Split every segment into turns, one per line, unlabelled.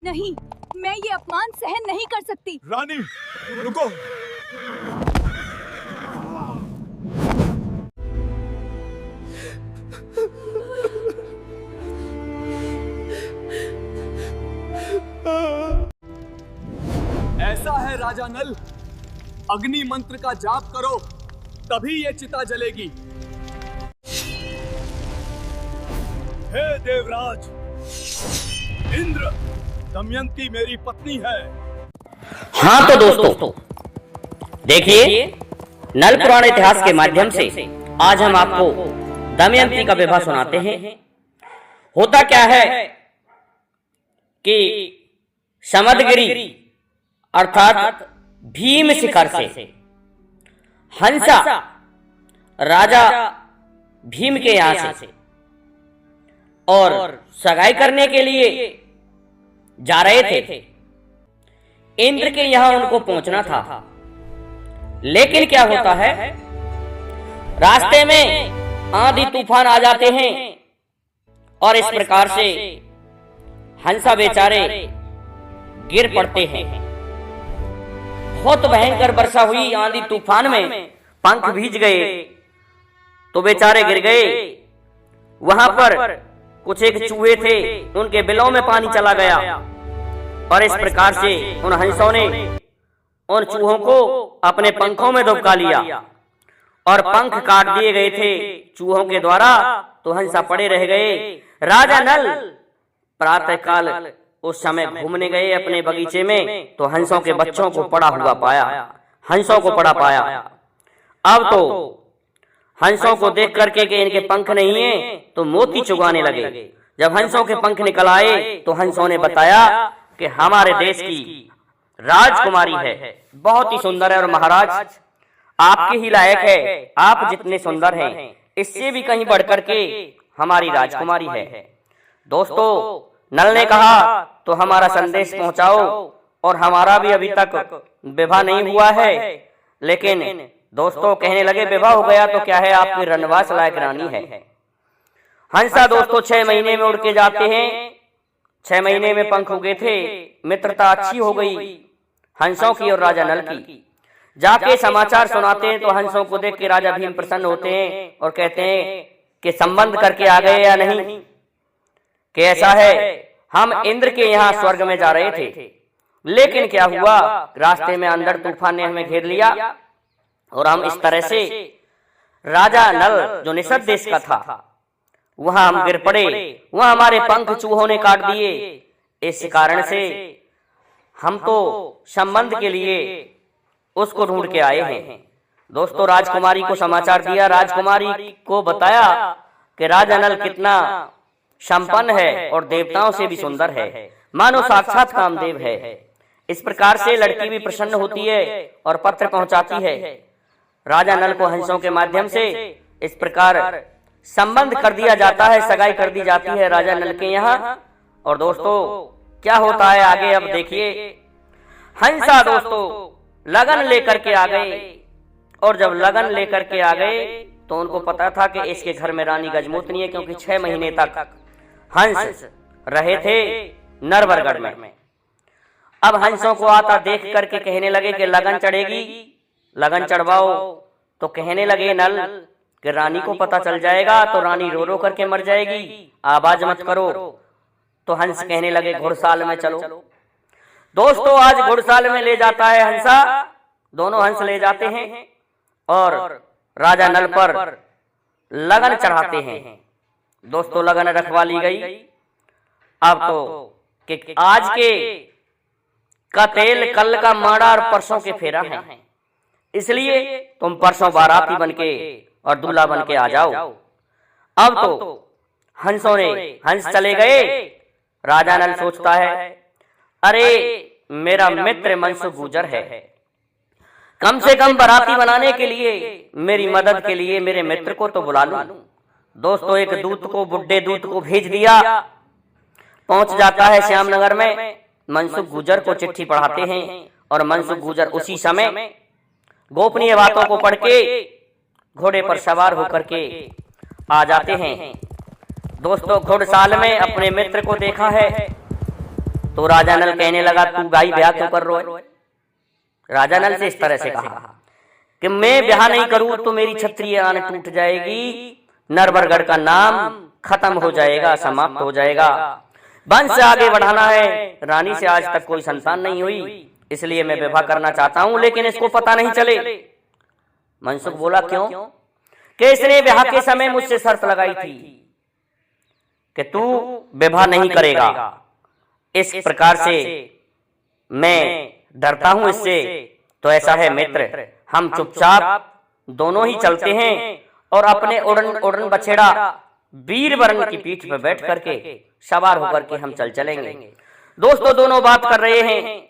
नहीं, मैं ये अपमान सहन नहीं कर सकती।
रानी, रुको। ऐसा है राजा नल, अग्नि मंत्र का जाप करो, तभी ये चिता जलेगी। हे देवराज, इंद्र, दमयंती मेरी पत्नी है।
हाँ तो दोस्तों, देखिए नल पुराण इतिहास के माध्यम से आज हम आपको दमयंती का विवाह सुनाते हैं। होता क्या है कि समदगिरी अर्थात भीम शिखर से हंसा राजा भीम के यहां से और सगाई करने के लिए जा रहे थे। इंद्र के यहां उनको पहुंचना था, लेकिन क्या होता है, रास्ते में आंधी तूफान आ जाते हैं और इस प्रकार से हंसा बेचारे गिर पड़ते हैं। बहुत भयंकर वर्षा हुई, आंधी तूफान में पंख भीज गए तो बेचारे गिर गए। वहां पर कुछ एक चूहे थे, उनके बिलों में पानी चला गया और इस प्रकार से उन हंसों ने उन चूहों को अपने पंखों में दबका लिया और पंख काट दिए गए थे चूहों के द्वारा, तो हंसा पड़े रह गए। राजा नल प्रातः काल उस समय घूमने गए अपने बगीचे में, तो हंसों के बच्चों को पड़ा हुआ पाया, हंसों को पड़ा पाया। अब तो हंसों को देख करके कि इनके पंख नहीं है तो मोती चुगाने लगे। जब हंसों के पंख निकल आए तो हंसों ने बताया कि हमारे देश की राजकुमारी है, बहुत ही सुंदर है और महाराज आपके ही लायक है, आप जितने सुंदर हैं इससे भी कहीं बढ़कर के हमारी राजकुमारी है। दोस्तों, नल ने कहा तो हमारा संदेश पहुंचाओ, और हमारा भी अभी तक विवाह नहीं हुआ है। लेकिन दोस्तों कहने लगे विवाह हो गया तो क्या है, आपकी रनवास लायक रानी है। हंसा दोस्तों 6 महीने में उड़ के जाते हैं। 6 महीने में पंख उगे थे, मित्रता अच्छी हो गई हंसों की और राजा नल की। जाके समाचार सुनाते हैं तो हंसों को देख के राजा भीम प्रसन्न होते हैं और कहते हैं कि संबंध करके आ गए या नहीं, कि ऐसा है हम इंद्र के यहाँ स्वर्ग में जा रहे थे, लेकिन क्या हुआ, रास्ते में अंदर तूफान ने हमें घेर लिया और हम इस तरह से राजा नल जो निषद देश का था वहां हम गिर पड़े, वहां हमारे पंख चूहों ने काट दिए। इस कारण से हम तो संबंध के लिए उसको ढूंढ के आए हैं। दोस्तों राजकुमारी को समाचार दिया, राजकुमारी को बताया कि राजा नल कितना संपन्न है और देवताओं से भी सुंदर है, मानो साक्षात कामदेव है। इस प्रकार से लड़की भी प्रसन्न होती है और पत्र पहुंचाती है राजा नल को हंसों के माध्यम से। इस प्रकार संबंध कर दिया जाता है, सगाई कर दी जाती है राजा नल के यहाँ। और दोस्तों क्या होता है आगे अब देखिए। हंसा दोस्तों लगन लेकर के आ गए, और जब लगन लेकर के आ गए तो उनको पता था कि इसके घर में रानी गजमोतनी है, क्योंकि 6 महीने तक हंस रहे थे नरवरगढ़ में। अब हंसों को आता देख करके कहने लगे कि लगन चढ़ेगी, लगन चढ़वाओ। तो कहने लगे नल कि रानी को पता चल जाएगा तो रानी रो रो करके मर जाएगी, आवाज मत करो। तो हंस कहने लगे घुड़साल में चलो। दोस्तों आज घुड़साल में ले जाता है हंसा, दोनों हंस ले जाते हैं और राजा नल पर लगन चढ़ाते हैं। दोस्तों लगन रखवा ली गई। अब तो कि आज के का तेल कल का माड़ा और परसों के फेरा है, इसलिए तुम परसों बाराती बनके और दूल्हा बनके आ जाओ। अब तो हंसों ने हंस चले गए। राजा नल सोचता है अरे मेरा मित्र मनसुख गुजर है, कम से कम बाराती बनाने के लिए मेरी मदद के लिए मेरे मित्र को तो बुला लूं। दोस्तों एक दूत को, बुड्ढे दूत को भेज दिया, पहुंच जाता है श्यामनगर में। मनसुख गुजर को चिट्ठी पढ़ाते हैं और मनसुख गुजर उसी समय गोपनीय बातों को पढ़ के घोड़े पर सवार होकर के आ जाते हैं। दोस्तों घुड़साल में अपने मित्र को देखा है, तो राजा नल कहने लगा, तू भाई ब्याह क्यों कर रहा है? राजा नल से इस तरह से कहा कि मैं ब्याह नहीं करूं तो मेरी क्षत्रिय आन टूट जाएगी, नरवरगढ़ का नाम खत्म हो जाएगा, समाप्त हो जाएगा। वंश आगे बढ़ाना है, रानी से आज तक कोई संतान नहीं हुई, इसलिए मैं विवाह करना चाहता हूं, लेकिन इसको पता नहीं चले। मनसुख बोला, क्यों? कि इसने विवाह के समय मुझसे शर्त लगाई थी कि तू विवाह नहीं करेगा। इस प्रकार से मैं डरता हूं इससे। तो ऐसा है मित्र, हम चुपचाप दोनों ही चलते हैं और अपने उड़न बछेड़ा वीरवरण की पीठ पर बैठ करके सवार होकर के हम चलेंगे। दोस्तों दोनों बात कर रहे हैं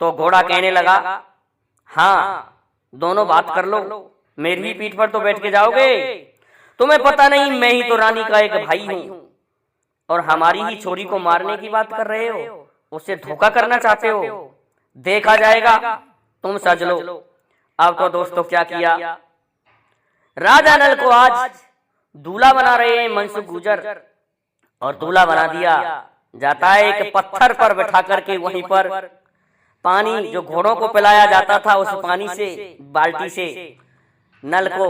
तो घोड़ा कहने लगा, हाँ दोनों बात कर लो, मेरी ही पीठ पर तो बैठ के जाओगे? तुम्हें पता नहीं मैं ही तो रानी का एक भाई हूं और हमारी ही छोरी को मारने की बात कर रहे हो, उससे धोखा करना चाहते हो, देखा जाएगा, तुम सज लो। अब तो दोस्तों क्या किया, राजा नल को आज दूल्हा बना रहे हैं मनसुख गुर्जर, और दूल्हा बना दिया जाता है एक पत्थर पर बैठा करके। वहीं पर पानी जो घोड़ों को पिलाया जाता था, उस पानी से बाल्टी से नल को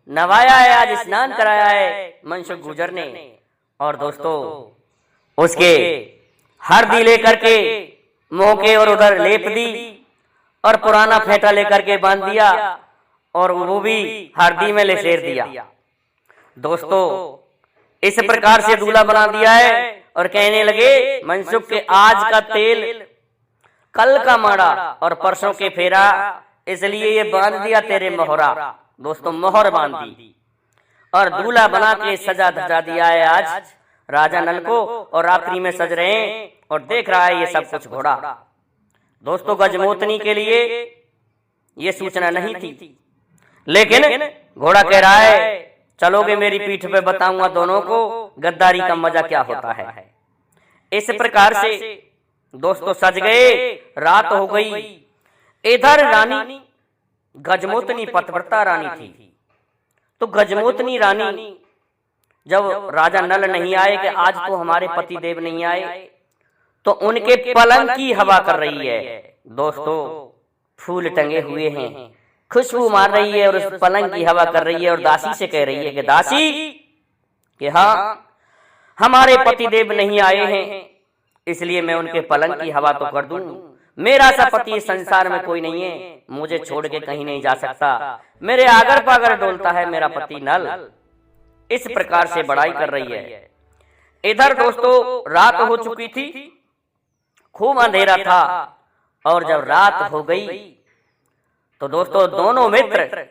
नवाया है, आज स्नान कराया है मनसुख गुर्जर ने। और दोस्तों उसके हरदी लेकर के मुंह के और उधर लेप दी और पुराना फेंटा लेकर के बांध दिया और वो भी हरदी में लेसेर दिया। दोस्तों इस प्रकार से दूल्हा बना दिया है और कहने लगे, मनसुख के आज का तेल कल का माड़ा और परसों के फेरा, इसलिए ये बांध दिया तेरे मोहरा। दोस्तों मोहर बांध दी और दूल्हा बना के सजा धजा दिया है आज राजा नल को, और रात्रि में सज रहे हैं और देख रहा है ये सब कुछ घोड़ा। दोस्तों गजमोतनी के लिए ये सूचना नहीं थी, लेकिन घोड़ा कह रहा है, चलोगे मेरी पीठ पे, बताऊंगा दोनों को गद्दारी का मजा क्या होता है। इस प्रकार से दोस्तों सज गए, रात हो गई। इधर रानी गजमोतनी पतिव्रता रानी थी, तो गजमोतनी रानी जब राजा नल नहीं आए कि आज तो हमारे पति देव नहीं आए, तो उनके पलंग की हवा कर रही है। दोस्तों फूल टंगे हुए हैं, खुशबू मार रही है और उस पलंग की हवा कर रही है और दासी से कह रही है कि दासी कि हाँ हमारे पति देव नहीं आए हैं, इसलिए मैं उनके पलंग की हवा तो कर दूं। मेरा सा पति इस संसार में कोई नहीं है, मुझे छोड़ के कहीं नहीं जा सकता, मेरे आगर पागर डोलता है मेरा पति नल। इस प्रकार से बड़ाई कर रही है। इधर दोस्तों रात हो चुकी थी, खूब अंधेरा था, और जब रात हो गई तो दोस्तों दोनों मित्र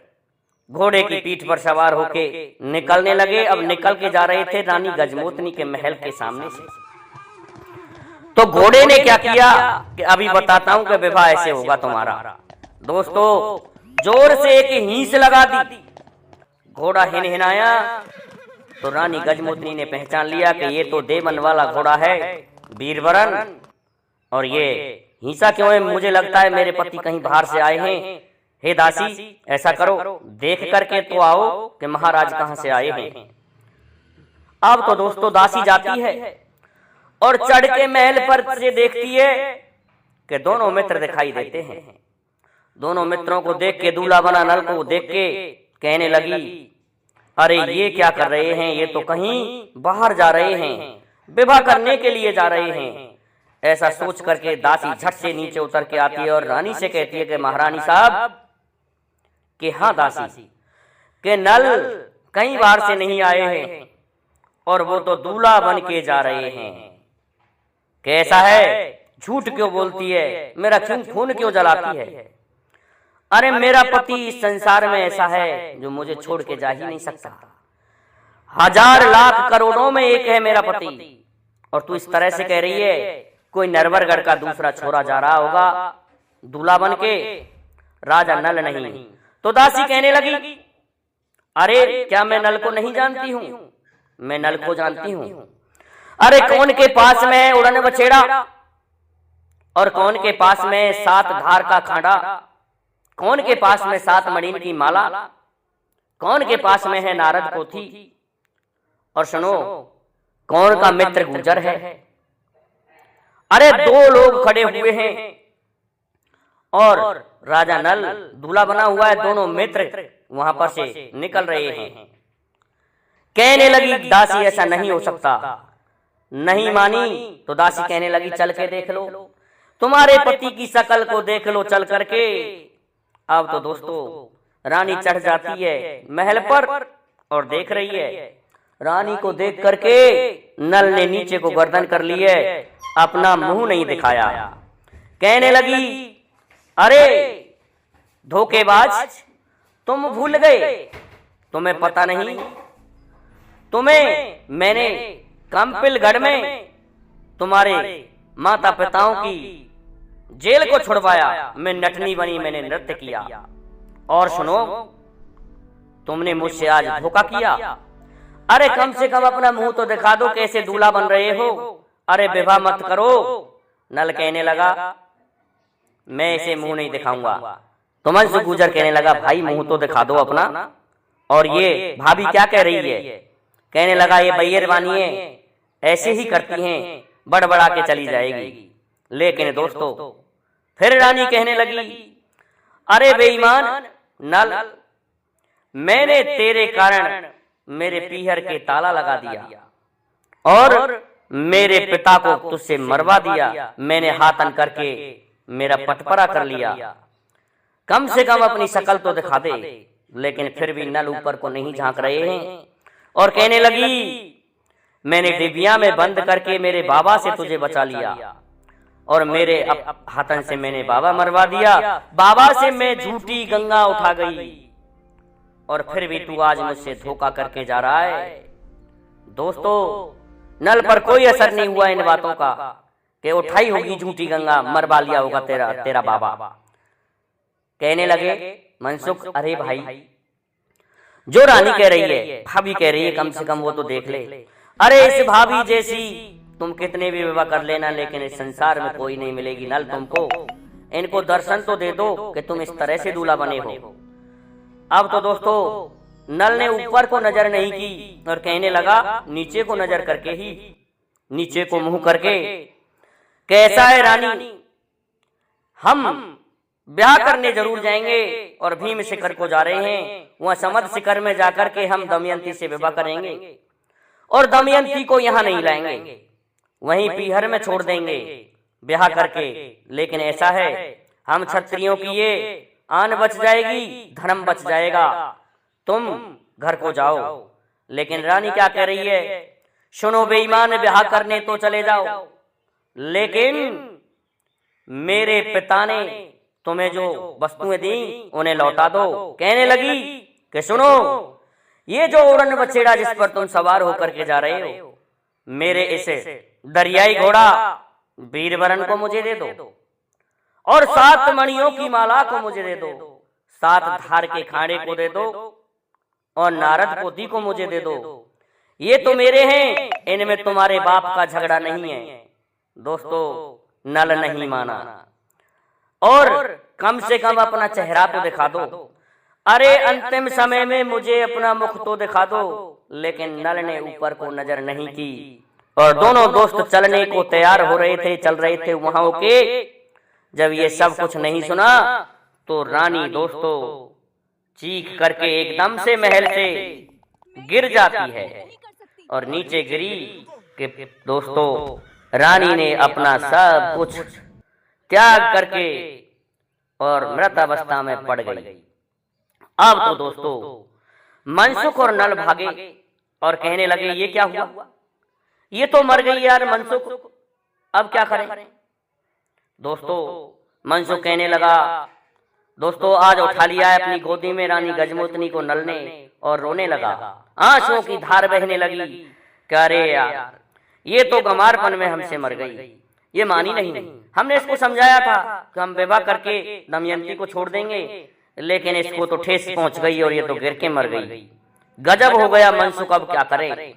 घोड़े की पीठ पर सवार होके निकलने लगे। अब निकल के जा रहे थे रानी गजमोतनी के महल के सामने से। तो घोड़े ने क्या किया कि अभी बताता हूं कि विवाह ऐसे होगा तुम्हारा। दोस्तों जोर से एक हींस लगा दी, घोड़ा हिनहिनाया, तो रानी गजमोतनी ने पहचान लिया कि ये तो देवन वाला घोड़ा है वीरवरण, और ये हिंसा क्यों है? मुझे लगता है मेरे पति कहीं बाहर से आए हैं। हे दासी ऐसा करो, देख करके तो आओ कि महाराज कहां से आए हैं। अब तो दोस्तों दासी जाती है और चढ़ के महल पर से देखती है कि दोनों मित्र दिखाई देते हैं। दोनों मित्रों को देख के दूल्हा बना नल को देख के कहने लगी, अरे ये क्या कर रहे हैं, ये तो कहीं बाहर जा रहे हैं, विवाह करने के लिए जा रहे हैं। ऐसा सोच करके दासी झट से नीचे उतर के आती है और रानी से कहती है कि महारानी साहब कि हाँ दासी कि नल कई बार से नहीं आए हैं और वो तो दूल्हा बन के जा रहे हैं। कैसा है, झूठ क्यों बोलती है, मेरा क्यों खून क्यों जलाती है? अरे मेरा पति इस संसार में ऐसा है जो मुझे छोड़ के जा ही नहीं सकता, हजार लाख करोड़ों में एक है मेरा पति, और तू इस तरह से कह रही है कोई नरवरगढ़ का दूसरा छोरा जा रहा होगा दूल्हा बन के, राजा नल नहीं। तो दासी कहने लगी, अरे क्या मैं नल को नहीं जानती हूं? मैं नल को जानती हूं। अरे कौन के पास में है उड़न बछेड़ा, और कौन के पास में 7 धार का खांडा, कौन के पास में 7 मणिन की माला, कौन के पास में है नारद पोथी, और सुनो कौन का मित्र गुर्जर है, अरे दो लोग खड़े हुए हैं और राजा नल दूल्हा बना हुआ है, दोनों मित्र वहां पर से निकल रहे हैं। कहने लगी दासी ऐसा नहीं हो सकता। नहीं मानी तो दासी कहने लगी चल के देख लो, तुम्हारे पति की शकल को देख लो चल करके। अब तो दोस्तों रानी चढ़ जाती है महल पर और देख रही है। रानी को देख करके नल ने नीचे को गर्दन कर ली है, अपना मुंह नहीं दिखाया। कहने लगी अरे धोखेबाज, तुम भूल गए, तुम्हें पता नहीं, तुम्हें मैंने कंपिलगढ़ में तुम्हारे माता पिताओं की जेल को छुड़वाया, मैं नटनी बनी, मैंने नृत्य किया। और सुनो, तुमने मुझसे आज धोखा किया। अरे कम से कम अपना मुंह तो दिखा दो, कैसे दूल्हा बन रहे हो। अरे विवाह मत करो। नल कहने लगा मैं इसे मुंह नहीं दिखाऊंगा। तो मनसुख गुर्जर कहने लगा भाई मुंह तो दिखा दो अपना। और ये भाभी क्या कह रही है? कहने लगा ये बैरवानी है, ऐसे ही करती हैं, बड़बड़ा के चली जाएगी। लेकिन दोस्तों फिर रानी कहने लगी अरे बेईमान नल, मैंने तेरे कारण मेरे पीहर के ताला लगा दिया और मेरे पिता को तुझसे मरवा दिया। मैंने हाथन करके मेरा पटपरा कर लिया। कम से कम अपनी शकल तो दिखा दे। लेकिन फिर भी नल ऊपर को नहीं झांक रहे हैं और कहने लगी मैंने डिबिया में बंद करके मेरे बाबा से तुझे बचा लिया और मेरे हाथन से मैंने बाबा मरवा दिया। बाबा से मैं झूठी गंगा उठा गई और फिर भी तू आज मुझसे धोखा करके जा रहा है। दोस्तों नल पर कोई असर नहीं हुआ इन बातों का कि उठाई होगी झूठी गंगा, मरवा लिया होगा तेरा बाबा। कहने लगे मनसुख अरे भाई, जो रानी कह रही है, भाभी कह रही है, कम से कम वो तो देख ले। अरे इस भाभी जैसी तुम कितने भी विवाह कर लेना, लेकिन इस संसार में कोई नहीं मिलेगी नल तुमको। इनको दर्शन तो दे दो कि तुम इस तरह से दूल्हा बने हो। अब तो दोस्तों नल ने ऊपर को नजर नहीं की और कहने लगा नीचे को नजर करके ही, नीचे को मुंह करके, कैसा है रानी, हम ब्याह करने जरूर जाएंगे और भीम शिखर को जा रहे हैं। वहां समद शिखर में जाकर के हम दमयंती से विवाह करेंगे और दमयंती को यहाँ नहीं लाएंगे, वहीं पीहर में छोड़ देंगे ब्याह करके। लेकिन ऐसा है हम क्षत्रियों की ये आन बच जाएगी, धर्म बच जाएगा, तुम घर को जाओ। लेकिन रानी क्या कह रही है, सुनो बेईमान, ब्याह करने तो चले जाओ, लेकिन मेरे पिता ने तुम्हें जो वस्तुएं दी उन्हें लौटा दो। कहने लगी कि सुनो, ये जो उड़न बछेड़ा जिस पर तुम सवार होकर के जा रहे हो, मेरे इसे दरियाई घोड़ा वीरवरन को मुझे दे दो और 7 मणियों की माला को मुझे दे दो, 7 धार के खाड़े को दे दो और नारद पोती को मुझे दे दो। ये तो मेरे हैं, इनमें तुम्हारे बाप का झगड़ा नहीं है। दोस्तों नल नहीं माना और कम से कम अपना चेहरा तो दिखा दो। अरे अंतिम समय में मुझे अपना मुख तो दिखा दो। लेकिन नल ने ऊपर को नजर नहीं की और दोनों दोस्त चलने को तैयार हो रहे थे, चल रहे थे वहां के। जब ये सब कुछ नहीं सुना तो रानी दोस्तों चीख करके एकदम से महल से गिर जाती है और नीचे गिरी कि दोस्तों रानी ने अपना सब कुछ त्याग करके और मृत अवस्था में पड़ गई। अब तो दोस्तों मनसुख और नल भागे और कहने लगे ये क्या हुआ, ये तो मर गई यार मनसुख, अब क्या करें। दोस्तों मनसुख कहने लगा दोस्तों आज उठा लिया है अपनी गोदी में रानी गजमोतनी को नल ने और रोने लगा, आंसुओं की धार बहने लगी। क्या रे यार, ये तो गमारपन में हमसे मर गई, ये मानी नहीं। हमने इसको समझाया था कि हम विवाह करके दमयंती को छोड़ देंगे, लेकिन इसको तो ठेस पहुंच गई और ये तो गिर के मर गई। गजब हो गया मनसुख, अब क्या करें,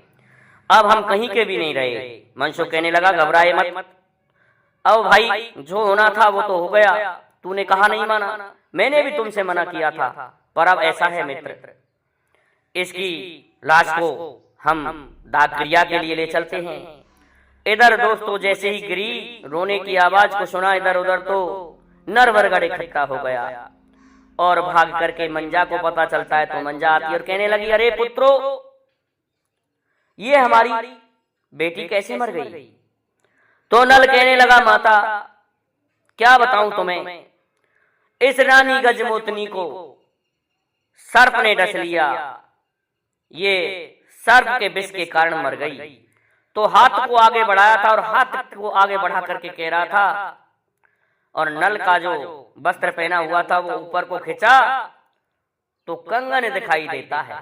अब हम कहीं के भी नहीं रहे। मनसुख कहने लगा घबराए मत, अब भाई जो होना था वो तो हो गया, तूने कहा नहीं माना, मैंने भी तुमसे मना किया था, पर अब ऐसा है मित्र, इसकी लाश को हम दाह क्रिया के लिए ले चलते हैं। इधर दोस्तों जैसे ही गिरी रोने की आवाज को सुना, इधर उधर तो नरवरगढ़ इकट्ठा हो गया और भाग करके मंजा को पता चलता है। तो मंजा आती और कहने लगी, अरे पुत्रो, ये हमारी बेटी कैसे मर गई? तो नल कहने लगा, माता क्या बताऊं तुम्हें, इस रानी गजमोतनी को सर्प ने डस लिया, ये सर्प के विष के कारण मर गई। तो हाथ को आगे बढ़ाया था और हाथ को आगे बढ़ा करके कह रहा था, और नल का जो वस्त्र पहना हुआ था वो ऊपर को खिंचा तो कंगन दिखाई देता है।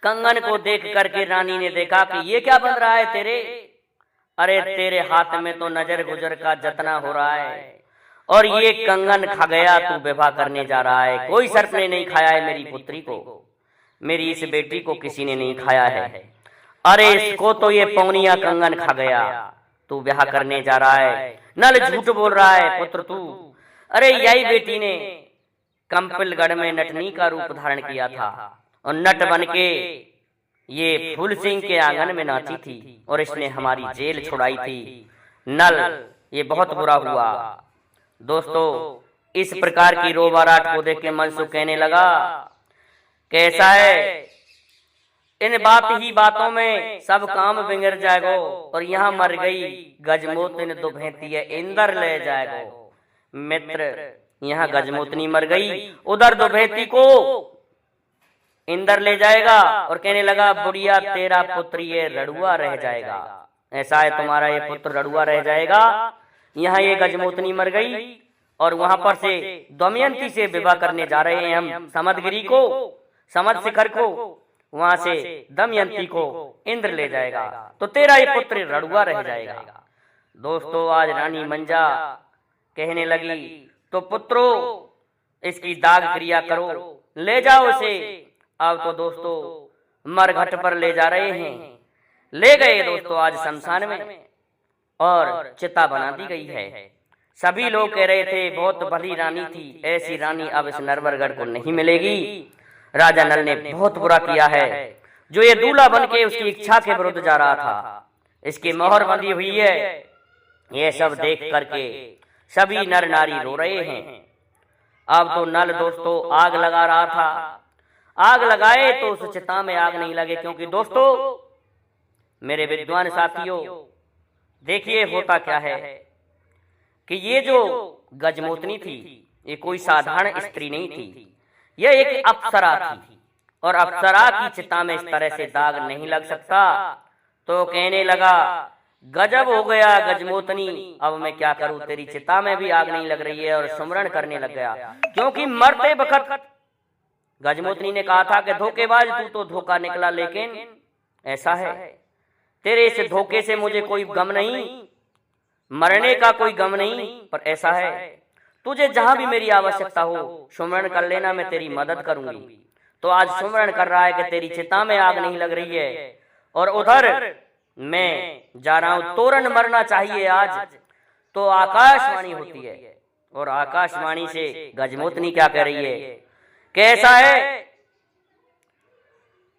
कंगन को देख करके रानी ने देखा कि ये क्या बन रहा है तेरे? अरे तेरे हाथ में तो नजर गुजर का जतना हो रहा है और ये कंगन खा गया, तू विवाह करने जा रहा है। कोई सर्प ने नहीं खाया है मेरी पुत्री को, मेरी इस बेटी को किसी ने नहीं खाया है। अरे इसको तो ये पौनिया कंगन खा गया, तू ब्याह करने जा रहा है। नल झूठ बोल रहा है पुत्र तू। अरे यही बेटी ने कंपिलगढ़ में नटनी का रूप धारण किया था और नट बन के ये फूल सिंह के आंगन में नाची थी और इसने हमारी जेल छुड़ाई थी। नल, ये बहुत बुरा हुआ। दोस्तों इस प्रकार की रोबाराट को देख के मनसुख कहने लगा, कैसा है, इन बात ही बातों में सब काम बिगड़ जाएगो और यहाँ मर गई गजमोतनी दुभेती है, इंदर ले जाएगो। मित्र, यहाँ गजमोतनी मर गई, उधर दुभेती को इंदर ले जाएगा। और कहने लगा, बुढ़िया तेरा पुत्र ये रड़ुआ रह जाएगा, ऐसा है तुम्हारा ये पुत्र रड़ुआ रह जाएगा। यहाँ ये गजमोतनी मर गई और वहां पर से दमयंती से विवाह करने जा रहे हैं हम समदगिरी को, समद शिखर को, वहां से दमयंती को इंद्र ले जाएगा, तो तेरा ये पुत्र रड़ुआ रह जाएगा। दोस्तों आज रानी मंजा कहने लगी, तो पुत्रो इसकी दाग क्रिया करो, ले जाओ इसे। अब तो दोस्तों मरघट पर ले जा रहे हैं, ले गए दोस्तों आज शमशान में और चिता बना दी गई है। सभी लोग कह रहे थे बहुत भली रानी थी, ऐसी रानी अब इस नरवरगढ़ को नहीं मिलेगी। राजा नल ने बहुत बुरा किया है, जो ये दूल्हा बन के उसकी इच्छा के विरुद्ध जा रहा था, इसकी मोहर बंधी हुई है। ये सब देख करके सभी नर नारी रो रहे हैं। अब तो नल दोस्तों आग लगा रहा था, आग लगाए तो उस चिता में आग नहीं लगे, क्योंकि दोस्तों मेरे विद्वान साथियों देखिए होता क्या है कि ये जो गजमोतनी थी ये कोई साधारण स्त्री नहीं थी, यह एक अप्सरा थी और अप्सरा की चिता में इस तरह से दाग नहीं लग सकता। तो कहने लगा, गजब हो गया गजमोतनी, अब मैं क्या करूं, तेरी चिता में भी आग नहीं लग रही है। और सुमरण करने लग गया, क्योंकि मरते वक्त गजमोतनी ने कहा था कि धोखेबाज तू तो धोखा निकला, लेकिन ऐसा है तेरे इस धोखे से मुझे कोई गम नहीं, मरने का कोई गम नहीं, पर ऐसा है तुझे जहां भी मेरी आवश्यकता हो सुमरण कर लेना, मैं तेरी मदद करूंगी। तो आज सुमरण कर रहा है कि तेरी चिता में आग नहीं लग रही है और उधर मैं जा रहा हूं, तोरण मरना चाहिए आज। तो आकाशवाणी होती है और आकाशवाणी से गजमोतनी क्या कह रही है, कैसा है,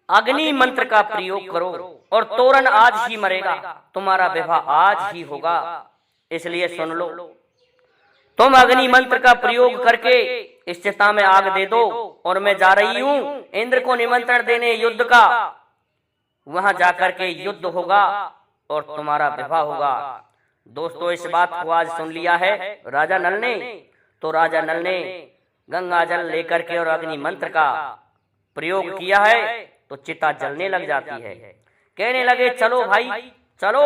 अग्नि मंत्र का प्रयोग करो और तोरण आज ही मरेगा, तुम्हारा विवाह आज ही होगा, इसलिए सुन लो। तुम अग्नि मंत्र का प्रयोग करके इस चिता में आग दे दो और मैं जा रही हूं इंद्र को निमंत्रण देने युद्ध का, वहां जाकर के युद्ध होगा और तुम्हारा विवाह होगा। दोस्तों इस बात को आज सुन लिया है राजा नल ने, तो राजा नल ने गंगा जल लेकर के और अग्नि मंत्र का प्रयोग किया है, तो चिता जलने लग जाती है। कहने लगे, चलो भाई चलो।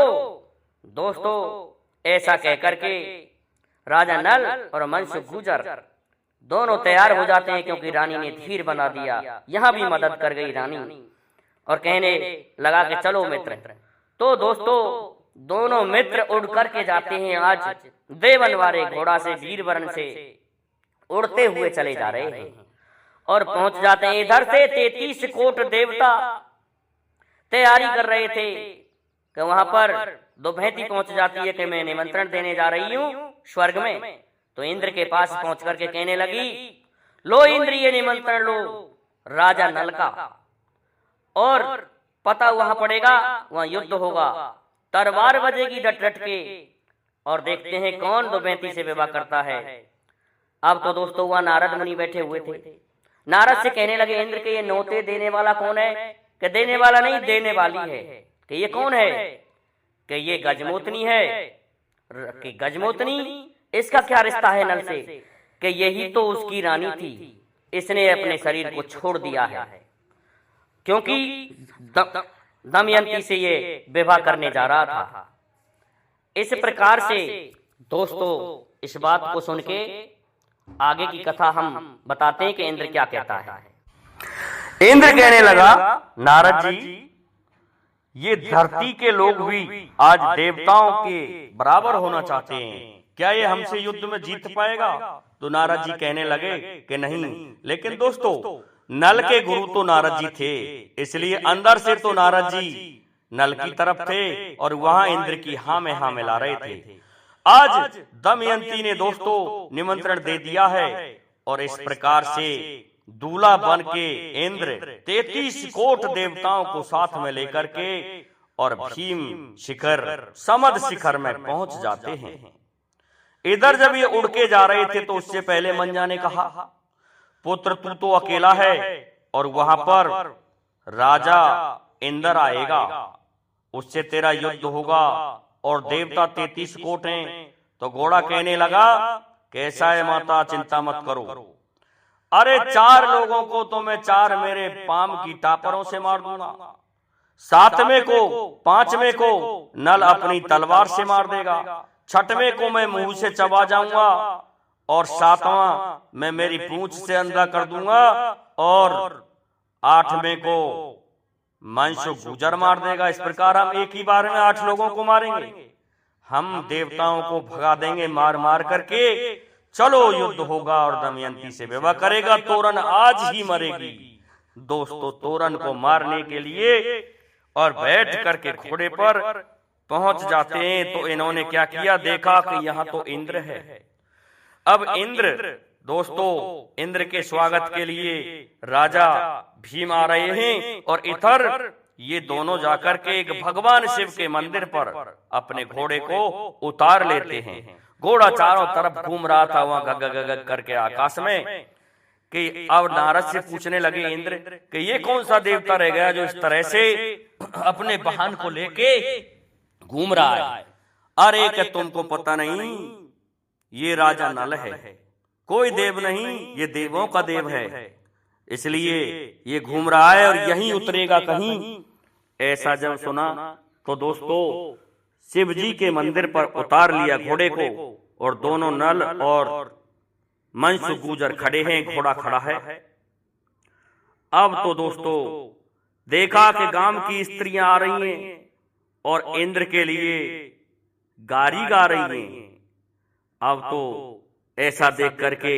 दोस्तों ऐसा कहकर के राजा नल और मनसुख गुजर दोनों तैयार हो जाते हैं, क्योंकि रानी ने धीर बना दिया, यहां भी मदद कर गई रानी और कहने लगा कि चलो मित्र। तो दोस्तों दोनों मित्र उड़ करके जाते हैं आज देवनवारे घोड़ा से, वीरवरण से उड़ते हुए चले जा रहे हैं और पहुंच जाते हैं। इधर से 33 कोट देवता तैयारी कर रहे थे कि वहां पर दुभेती पहुंच जाती है कि मैं निमंत्रण देने जा रही हूं स्वर्ग में। तो इंद्र के पास पहुंच करके कहने लगी, लो इंद्र ये निमंत्रण लो राजा नल का, और पता वहां पड़ेगा, वहां युद्ध होगा, तलवार बजेगी डट डट के, और देखते हैं कौन दमयंती से विवाह करता है। अब तो दोस्तों वहाँ नारद मुनि बैठे हुए थे। नारद से कहने लगे, इंद्र के ये न्योते देने वाला कौन है? कि देने वाला नहीं, देने वाली है। कि ये कौन है? कि ये गजमोतनी है। कि गजमोतनी, इसका क्या रिश्ता है नल से? कि यही तो उसकी रानी थी, इसने अपने शरीर को छोड़ दिया है, क्योंकि दमयंती से ये विवाह करने जा रहा था। इस प्रकार से दोस्तों इस बात को सुन के आगे की कथा हम बताते हैं कि इंद्र क्या कहता है।
इंद्र कहने लगा, नारद जी, ये धरती के लोग भी आज देवताओं के बराबर होना चाहते हैं, क्या ये हमसे युद्ध में जीत पाएगा? तो नारद जी कहने लगे कि नहीं। लेकिन दोस्तों नल के गुरु तो नारद जी थे, इसलिए अंदर से तो नारद जी नल की तरफ थे और वहां इंद्र की हाँ में हाँ मिला रहे थे। आज दमयंती ने दोस्तों निमंत्रण दे दिया है और इस प्रकार से दूल्हा बन के इंद्र 33 कोट देवताओं को साथ में लेकर के और भीम शिखर समद शिखर में पहुंच जाते हैं। इधर जब ये उड़ के जा रहे थे तो उससे पहले मंजा ने कहा, पुत्र तू तो अकेला है और वहां पर राजा इंद्र आएगा, उससे तेरा युद्ध होगा और देवता 33 कोट हैं। तो घोड़ा कहने लगा, कैसा है माता, चिंता मत करो। अरे 4 लोगों को तो मैं 4 मेरे पाम की टापरों से मार दूंगा, 7वें को 5वें को नल अपनी तलवार से मार देगा, 6वें को मैं मुंह से चबा जाऊंगा और 7वां मैं मेरी पूंछ से अंधा कर दूंगा और 8वें को मंशु गुजर मार देगा। इस प्रकार हम एक ही बार में 8 लोगों को मारेंगे, हम देवताओं को भगा देंगे मार मार करके। चलो युद्ध होगा और दमयंती से विवाह करेगा, तोरन आज ही मरेगी। दोस्तों तोरन को मारने के लिए और बैठ करके घोड़े पर पहुंच जाते हैं। तो इन्होंने क्या किया, देखा कि यहाँ तो इंद्र है। अब इंद्र दोस्तों इंद्र के स्वागत के लिए राजा भीम आ रहे हैं और इधर ये दोनों जाकर के एक भगवान शिव के मंदिर पर अपने घोड़े को उतार लेते हैं। घोड़ा चारों तरफ घूम रहा था वहां गग गग गग करके आकाश में। कि अब नारद से पूछने लगे इंद्र कि ये कौन सा देवता रह गया जो इस तरह से अपने वाहन को लेके घूम रहा है? अरे क्या तुमको पता नहीं, ये राजा नल है, कोई देव नहीं, ये देवों का देव है, इसलिए ये घूम रहा है और यहीं उतरेगा कहीं। ऐसा जब सुना तो दोस्तों शिव जी के मंदिर पर उतार लिया घोड़े को और दोनों नल और मंशु गुजर खड़े हैं, घोड़ा खड़ा है। अब तो दोस्तों देखा कि गांव की स्त्रियां आ रही हैं और इंद्र के लिए गारी गा रही हैं। अब तो ऐसा देख करके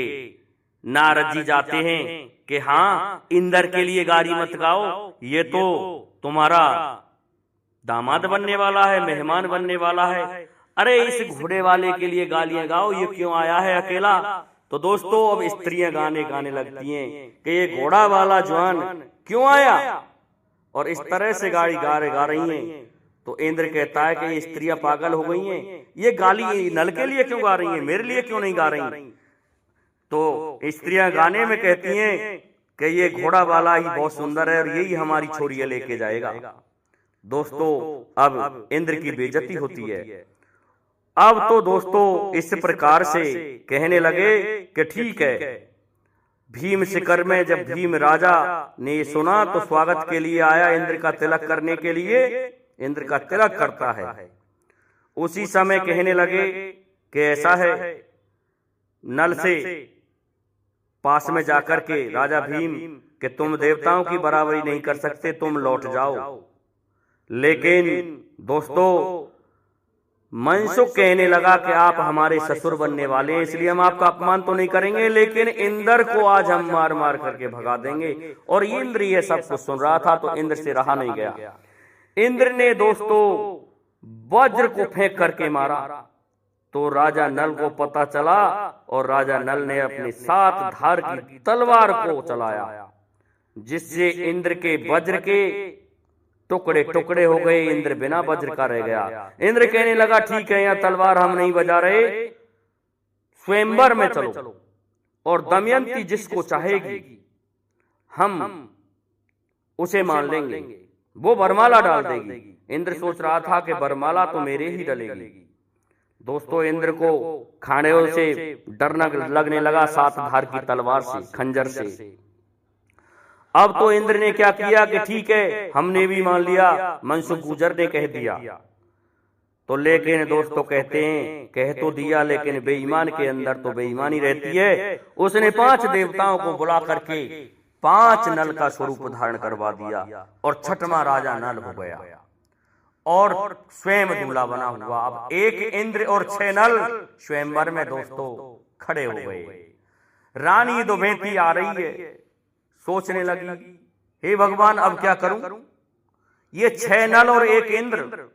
नारद जी जाते हैं कि हाँ इंद्र के लिए गारी मत गाओ, ये तो तुम्हारा दामाद बनने वाला है, मेहमान बनने वाला है। अरे इस घोड़े वाले के लिए गालियां गाओ, ये क्यों आया है अकेला? तो दोस्तों अब स्त्रियां गाने लगती हैं कि ये घोड़ा वाला जवान क्यों आया, और इस तरह से गाड़ी गा रही हैं। तो इंद्र कहता है कि ये स्त्रियां पागल हो गई हैं, ये गाली नल के लिए क्यों गा रही हैं, मेरे लिए क्यों नहीं गा रही? तो स्त्रियां गाने में कहती हैं कि ये घोड़ा वाला ही बहुत सुंदर है और यही हमारी छोरियां लेके जाएगा। दोस्तों अब इंद्र की बेइज्जती होती है। अब तो दोस्तों इस प्रकार से कहने लगे कि ठीक है। भीम शिखर में जब भीम राजा ने ये सुना तो स्वागत के लिए आया, इंद्र का तिलक करने के लिए इंद्र का तिलक करता है। उसी समय कहने लगे कि ऐसा है, नल से पास में जाकर के राजा भीम कि तुम देवताओं की बराबरी नहीं कर सकते, तुम लौट जाओ। लेकिन दोस्तों मनसुख कहने लगा कि आप हमारे ससुर बनने वाले हैं, इसलिए हम आपका अपमान तो नहीं करेंगे, लेकिन इंद्र को आज हम मार मार करके भगा देंगे। और इंद्र ये सब कुछ सुन रहा था तो इंद्र से रहा नहीं गया। इंद्र ने दोस्तों वज्र को फेंक करके मारा तो राजा नल को पता चला और राजा नल ने अपनी 7 धार की तलवार को चलाया, जिससे इंद्र के वज्र के टुकड़े टुकड़े हो गए। इंद्र बिना वज्र का रह गया। इंद्र कहने लगा ठीक है, यहाँ तलवार हम नहीं बजा रहे, स्वयंवर में चलो और दमयंती जिसको चाहेगी हम उसे मान लेंगे, वो वरमाला डाल देगी। इंद्र सोच रहा था कि वरमाला तो मेरे ही डलेगी। दोस्तों इंद्र को खांडेयों से डर लगने लगा, सात धार की तलवार से, खंजर से। अब तो इंद्र ने क्या किया कि ठीक है हमने भी मान लिया, मनसुख गुजर ने कह दिया। तो लेकिन दोस्तों कहते हैं कह तो दिया लेकिन बेईमान के अंदर तो बेईमानी रहती है। उसने 5 देवताओं को बुला करके 5 नल का स्वरूप धारण करवा दिया और छठवां राजा नल हो गया और स्वयं दूल्हा बना हुआ। अब 1 इंद्र और 6 नल स्वयंवर में दोस्तों खड़े हो गए। रानी दुभेती आ रही है, सोचने लगी हे भगवान अब क्या करूं, ये 6 नल और 1 इंद्र,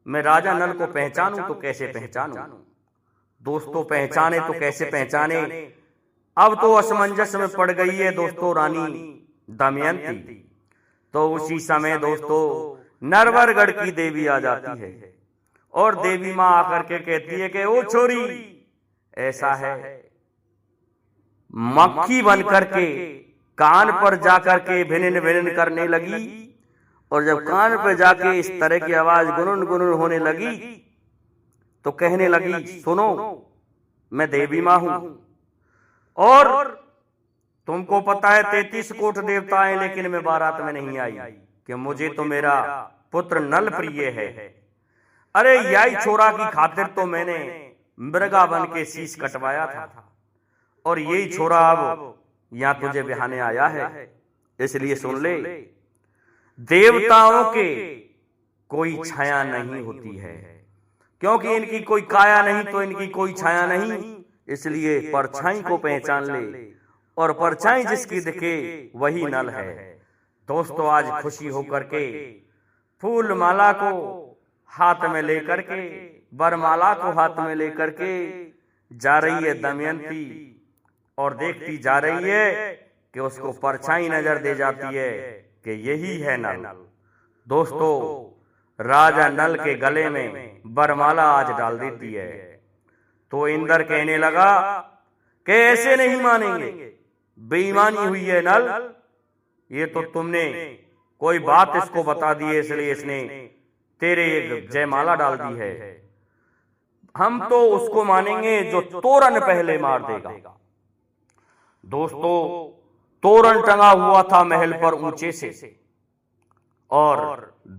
मैं राजा नल को पहचानूं तो कैसे पहचानूं। दोस्तों पहचाने तो कैसे पहचाने, अब तो असमंजस में पड़ गई है दोस्तों रानी दमयंती। तो उसी समय दोस्तों नरवरगढ़ की देवी आ जाती है और देवी मां आकर के कहती है कि ओ छोरी, ऐसा है मक्खी बन करके कान पर जाकर के भिन्न भिन्न करने लगी और जब कान पर जाके इस तरह की आवाज गुनुन गुनुन होने लगी तो कहने लगी सुनो मैं देवी मां हूं और तुमको पता है 33 कोट देवता हैं, लेकिन मैं बारात में नहीं आई कि मुझे तो मेरा पुत्र नल प्रिय है। अरे याई छोरा की खातिर तो मैंने मृगा बन के शीश कटवाया था और यही छोरा अब यहां तुझे बिहाने आया है, इसलिए सुन ले देवताओं के कोई छाया नहीं होती है, क्योंकि इनकी कोई काया नहीं तो इनकी कोई छाया नहीं, इसलिए परछाई को पहचान ले और परछाई जिसकी दिखे वही नल है। दोस्तों आज खुशी होकर के फूल माला को हाथ में लेकर के, वरमाला को हाथ में लेकर के जा रही है दमयंती और देखती जा रही है कि उसको परछाई नजर दे जाती है कि यही है नल। दोस्तों राजा नल के गले में वरमाला आज डाल देती है। तो इंद्र कहने लगा कि ऐसे नहीं मानेंगे, बेईमानी हुई है नल, ये तो तुमने कोई बात इसको बता दी है इसलिए इसने तेरे एक जयमाला डाल दी है। हम तो उसको मानेंगे जो तोरण पहले मार देगा। दोस्तों तोरण टंगा हुआ था महल पर ऊंचे से और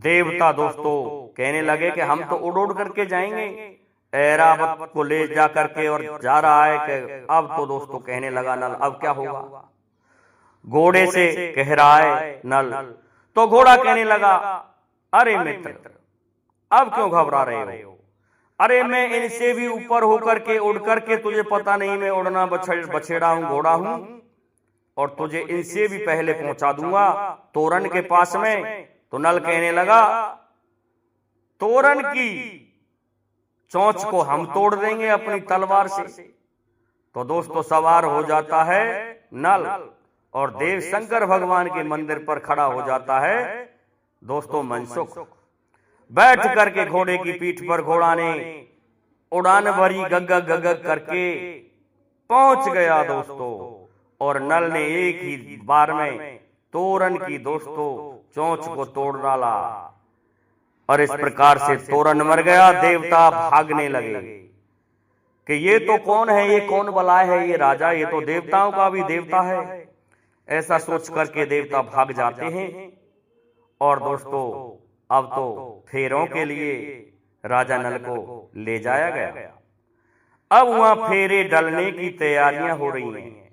देवता दोस्तों कहने लगे कि हम तो उड़ उड़ करके जाएंगे। ऐरावत को ले जा करके और जा रहा है कि अब तो दोस्तों कहने लगा नल अब क्या होगा। घोड़े से कह रहा है नल, तो घोड़ा कहने लगा अरे मित्र अब क्यों घबरा रहे हो, अरे मैं इनसे भी ऊपर होकर के उड़ करके, तुझे पता नहीं मैं उड़ना बछेड़ा हूं, घोड़ा हूं और तुझे इनसे भी पहले पहुंचा दूंगा तोरण के पास में। तो नल कहने लगा तोरण की चोंच को हम तोड़ देंगे अपनी तलवार से। तो दोस्तों सवार हो जाता है नल और देव शंकर भगवान के मंदिर पर खड़ा हो जाता है दोस्तों मनसुख। बैठ करके घोड़े की पीठ पर घोड़ा ने उड़ान भरी गग गग करके पहुंच गया दोस्तों और नल ने एक ही बार में तोरण की दोस्तों चोंच को तोड़ डाला और इस प्रकार से तोरण मर गया। देवता भागने लगे कि ये तो कौन है, ये कौन बलाय है, ये राजा, ये तो देवताओं का भी देवता है। ऐसा सोच करके देवता भाग जाते हैं और दोस्तों अब तो फेरों के लिए राजा नल को ले जाया गया। अब वहां फेरे डलने की तैयारियां हो रही हैं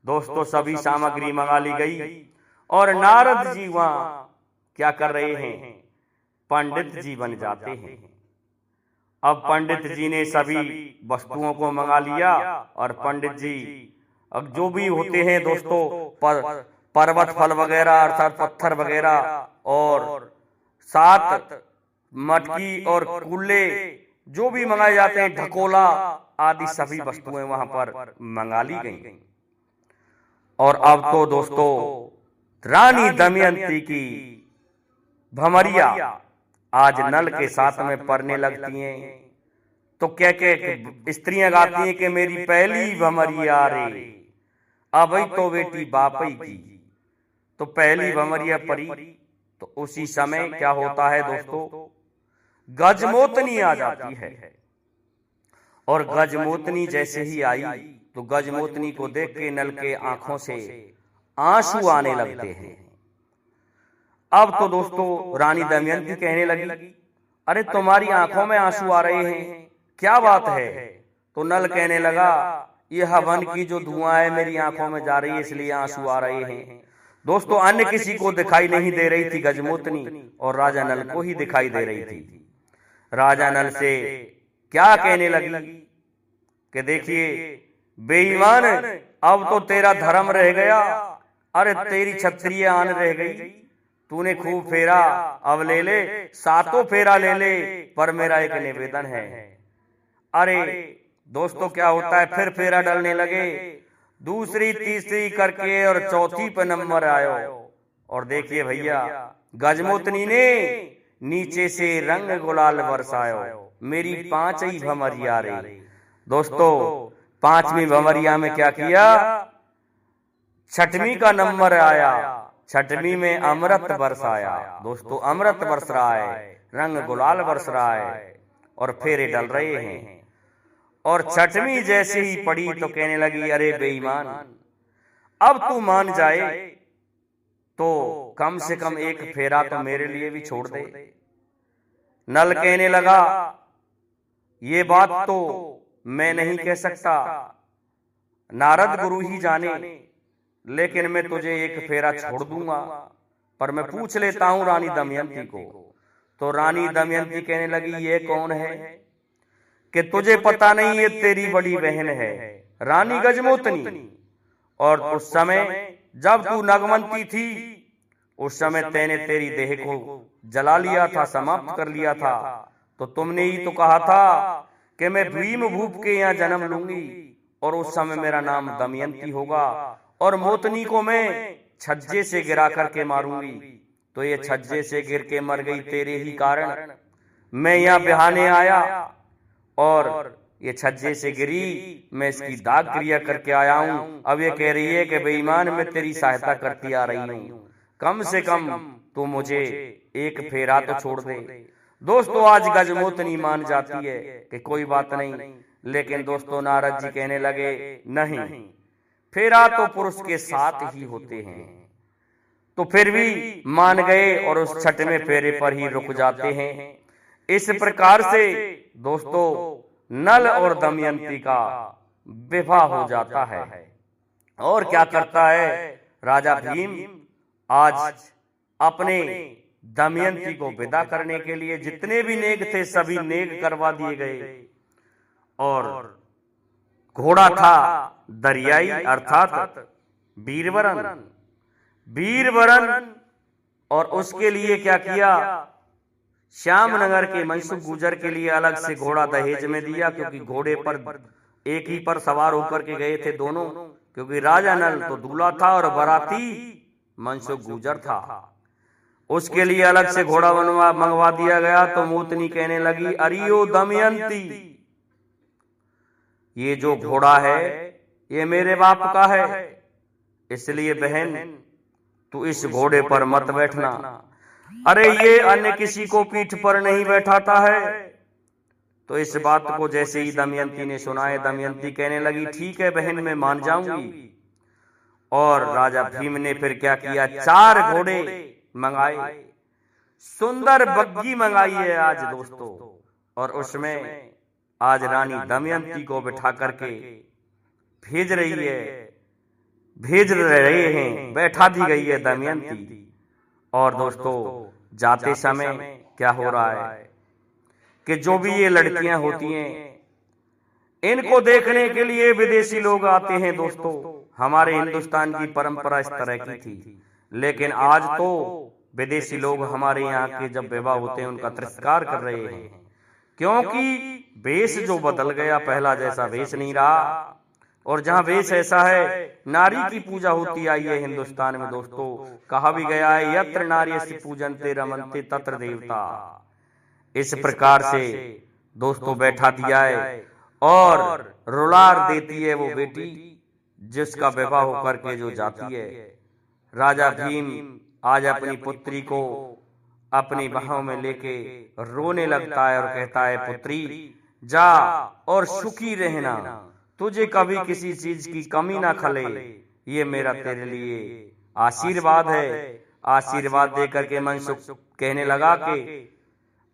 दोस्तों, सभी सामग्री मंगा ली गई और नारद जी वहां क्या कर रहे हैं, पंडित जी बन जाते हैं। अब पंडित जी ने सभी वस्तुओं को मंगा लिया और पंडित जी अब जो भी होते हैं दोस्तों पर्वत फल वगैरह अर्थात पत्थर वगैरह और 7 मटकी और कुल्ले जो भी मंगाए जाते हैं, ढकोला आदि सभी वस्तुएं वहां पर मंगा ली गई। और अब तो दोस्तों रानी दमयंती की भंवरिया आज नल के साथ में पढ़ने लगती हैं, तो क्या क्या स्त्रियां गाती हैं कि मेरी पहली भंवरिया रे, अबई तो बेटी बापई की। तो पहली भंवरिया पड़ी तो उसी समय क्या होता है दोस्तों, गजमोतनी आ जाती है। और गजमोतनी जैसे ही आई तो गजमोतनी को देख के नल के आंखों से आंसू आने लगते हैं। अब तो दोस्तों रानी दमयंती कहने लगी, अरे तुम्हारी आंखों में आंसू आ रहे हैं, क्या बात है? तो नल कहने लगा, ये हवन की जो धुआं है मेरी आंखों में जा रही है, इसलिए आंसू आ रहे हैं। दोस्तों अन्य किसी को दिखाई नहीं दे रही थी गजमोतनी, और राजा नल को ही दिखाई दे रही थी। राजा नल से क्या कहने लगी कि देखिए बेईमान, अब तो तेरा धर्म रह गया, अरे तेरी क्षत्रिय आन रह गई, तूने खूब फेरा, अब ले ले, सातों फेरा ले ले, पर मेरा एक निवेदन है। अरे दोस्तों क्या होता है, फिर फेरा डालने लगे, दूसरी तीसरी करके और चौथी पे नंबर आयो। और देखिए भैया गजमोतनी ने नीचे से रंग गुलाल बरसायो, मेरी 5 भंवरिया रे। दोस्तों 5वीं भंवरिया में क्या किया, 6वीं का नंबर आया, 6वीं में अमृत बरसाया। दोस्तों अमृत बरस रहा है, रंग गुलाल बरस रहा है और फेरे डल रहे हैं। और 6वीं जैसे ही पड़ी तो कहने लगी, अरे बेईमान, अब तू मान जाए तो कम से कम एक फेरा तो मेरे लिए भी छोड़ दे। नल कहने लगा, ये बात तो मैं नहीं कह सकता, नारद गुरु ही जाने, लेकिन मैं तुझे एक फेरा छोड़ दूंगा, पर मैं पूछ लेता हूं रानी दमयंती को। तो रानी दमयंती कहने लगी, ये कौन है कि तुझे पता नहीं, ये तेरी बड़ी बहन है रानी गजमोतनी। और उस समय जब तू नगमंती थी, उस समय तेने तेरी देह को जला लिया था, समाप्त कर लिया था। तो तुमने ही तो कहा था कि मैं भीम भूप के यहाँ जन्म लूंगी, और उस समय मेरा नाम दमयंती होगा, और मोतनी को मैं छज्जे से गिरा करके मारूंगी। तो ये छज्जे से गिर के मर गई तेरे ही कारण, मैं यहाँ बिहाने आया, और ये छज्जे से गिरी, मैं इसकी दाग क्रिया करके आया हूं। अब ये कह रही है कि बेईमान मैं तेरी सहायता करती आ रही हूं, कम से कम तू मुझे एक फेरा तो छोड़ दे। दोस्तों आज गजमोतनी मान जाती है कि कोई बात नहीं, लेकिन दोस्तों नारद जी कहने लगे, नहीं, फेरा तो पुरुष के साथ ही होते हैं। तो फिर भी मान गए और उस 6वें फेरे पर ही रुक जाते हैं। इस प्रकार से दोस्तों नल और दमयंती का विवाह हो जाता है। और क्या करता है राजा भीम, आज अपने दमयंती को विदा करने के लिए जितने भी नेग थे सभी नेग करवा दिए गए। और घोड़ा था दरियाई अर्थात वीरवरन, और उसके लिए क्या किया, श्यामनगर के मनसुख गुजर के लिए अलग से घोड़ा दहेज में दिया, क्योंकि घोड़े पर एक ही पर सवार होकर के गए थे दोनों, क्योंकि राजा नल तो दूल्हा था और बाराती मनसुख गुजर था। उसके लिए अलग से घोड़ा मंगवा दिया गया। तो मोतनी कहने लगी, अरियो दमयंती, ये जो घोड़ा है ये मेरे बाप का है, इसलिए बहन तू इस घोड़े पर मत बैठना। अरे ये अन्य किसी को पीठ पर नहीं बैठाता है। तो इस बात को जैसे ही दमयंती ने सुना है, दमयंती कहने लगी, ठीक है बहन मैं मान जाऊंगी। और राजा भीम ने फिर क्या किया, 4 घोड़े मंगाए, सुंदर बग्गी मंगाई है आज दोस्तों, और उसमें आज रानी दमयंती को बिठा करके भेज रहे हैं, बैठा दी गई है दमयंती। और दोस्तों जाते समय क्या हो रहा है कि जो भी ये लड़कियां होती हैं, इनको देखने के लिए विदेशी लोग आते हैं। दोस्तों हमारे हिंदुस्तान की परंपरा इस तरह की थी, लेकिन आज तो विदेशी लोग हमारे यहाँ के जब विवाह होते हैं उनका तिरस्कार कर रहे हैं, क्योंकि वेश जो बदल गया, पहला जैसा वेश नहीं रहा। और जहाँ वेश ऐसा है नारी की पूजा होती आई है हिंदुस्तान में दोस्तों। कहा भी गया है यत्र नार्यस्य पूजन्ते रमन्ते तत्र देवता। इस प्रकार से दोस्तों बैठा दिया है और रुलार देती है वो बेटी जिसका विवाह होकर के जो जाती है। राजा भीम आज अपनी पुत्री को अपनी बाहों में लेके रोने लगता है और कहता है पुत्री जा और सुखी रहना, तुझे कभी किसी चीज की कमी ना खले, ये मेरा तेरे लिए आशीर्वाद है। आशीर्वाद देकर के मनसुख कहने लगा कि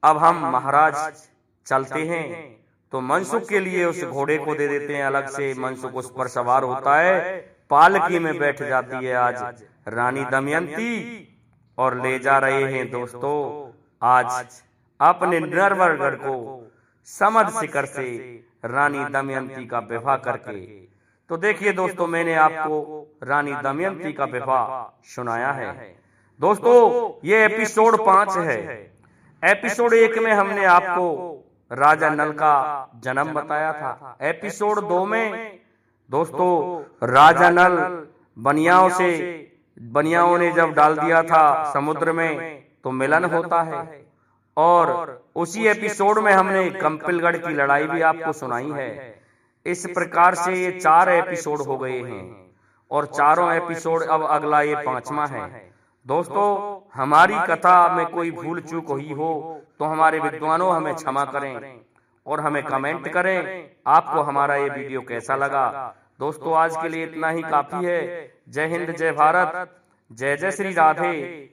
अब हम महाराज चलते हैं। तो मनसुख के लिए उस घोड़े को दे देते हैं अलग से। मनसुख उस पर सवार होता है, पालकी में बैठ जाती है आज रानी दमयंती और ले जा रहे हैं दोस्तों आज अपने नरवरगढ़ को समर शिखर से रानी दमयंती का विवाह करके। तो देखिए दोस्तों मैंने आपको रानी दमयंती का विवाह सुनाया है। दोस्तों ये एपिसोड 5 है। एपिसोड 1 में हमने आपको राजा नल का जन्म बताया था। एपिसोड 2 में दोस्तों राजा नल बनियाओं ने जब डाल दिया था समुद्र में तो मिलन होता है। और उसी एपिसोड में हमने कंपिलगढ़ की लड़ाई भी आपको सुनाई है। इस प्रकार से ये 4 एपिसोड हो गए हैं और चारों एपिसोड अब अगला ये 5वां है। दोस्तों हमारी कथा में कोई भूल चूक हुई हो तो हमारे विद्वानों हमें क्षमा करें और हमें कमेंट करें आपको हमारा ये वीडियो कैसा लगा। दोस्तों आज के लिए इतना ही काफी है। जय हिंद, जय भारत, जय जय श्री राधे।